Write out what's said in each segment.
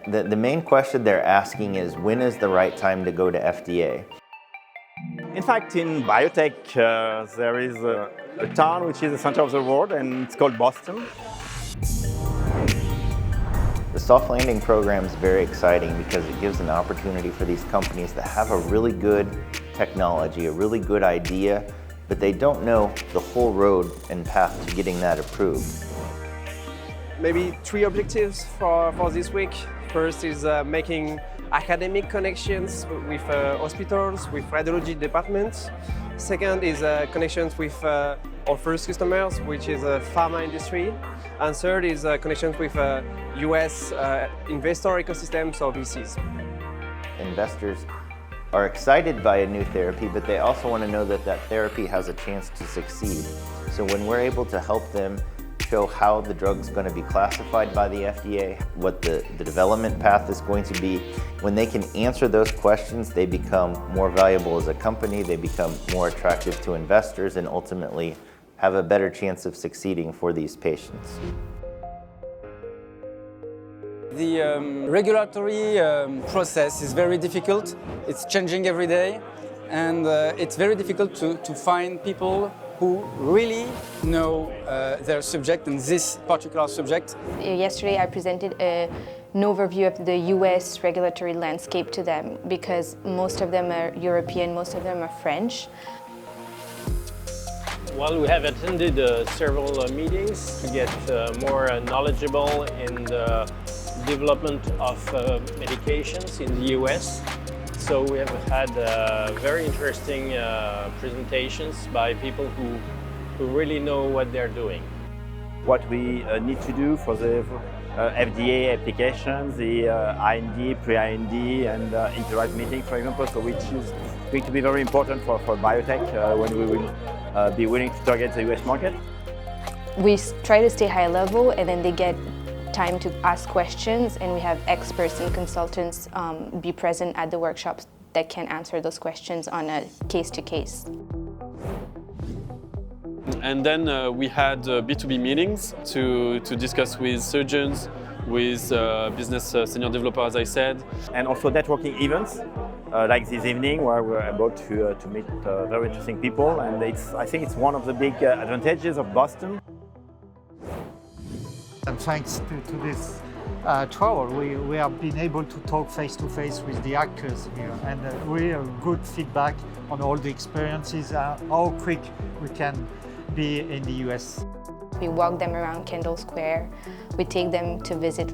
The main question they're asking is, when is the right time to go to FDA? In fact, in biotech, there is a town which is the center of the world, and it's called Boston. The soft landing program is very exciting because it gives an opportunity for these companies that have a really good technology, a really good idea, but they don't know the whole road and path to getting that approved. Maybe 3 objectives for this week. First is making academic connections with hospitals, with radiology departments. Second is connections with our first customers, which is the pharma industry. And third is connections with US investor ecosystems or VCs. Investors are excited by a new therapy, but they also want to know that that therapy has a chance to succeed. So when we're able to help them show how the drug's going to be classified by the FDA, what the development path is going to be, when they can answer those questions, they become more valuable as a company, they become more attractive to investors, and ultimately have a better chance of succeeding for these patients. The regulatory process is very difficult. It's changing every day, and it's very difficult to find people who really know their subject and this particular subject. Yesterday I presented an overview of the US regulatory landscape to them because most of them are European, most of them are French. Well, we have attended several meetings to get more knowledgeable in the development of medications in the US. So we have had very interesting presentations by people who really know what they're doing. What we need to do for the FDA applications, the IND, pre-IND, and interrupt meeting, for example, so which is going to be very important for biotech when we will be willing to target the US market. We try to stay high level, and then they get time to ask questions, and we have experts and consultants be present at the workshops that can answer those questions on a case-to-case. And then we had B2B meetings to discuss with surgeons, with business senior developers, as I said. And also networking events, like this evening, where we're able to meet very interesting people. And I think it's one of the big advantages of Boston. And thanks to this travel, we have been able to talk face-to-face with the actors here, and really good feedback on all the experiences, how quick we can be in the US. We walk them around Kendall Square. We take them to visit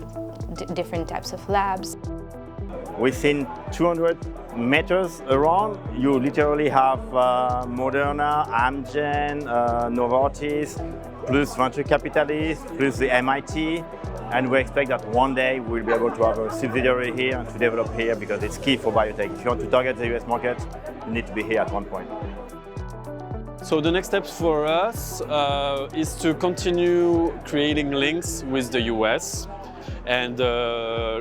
different types of labs. Within 200 meters around, you literally have Moderna, Amgen, Novartis, plus venture capitalists, plus the MIT, and we expect that one day we'll be able to have a subsidiary here and to develop here because it's key for biotech. If you want to target the US market, you need to be here at one point. So the next steps for us is to continue creating links with the US and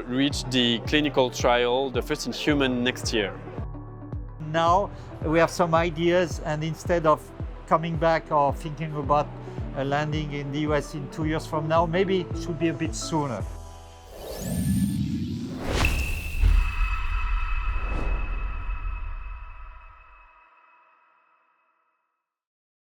reach the clinical trial, the first in human, next year. Now we have some ideas, and instead of coming back or thinking about landing in the US in 2 years from now, maybe it should be a bit sooner.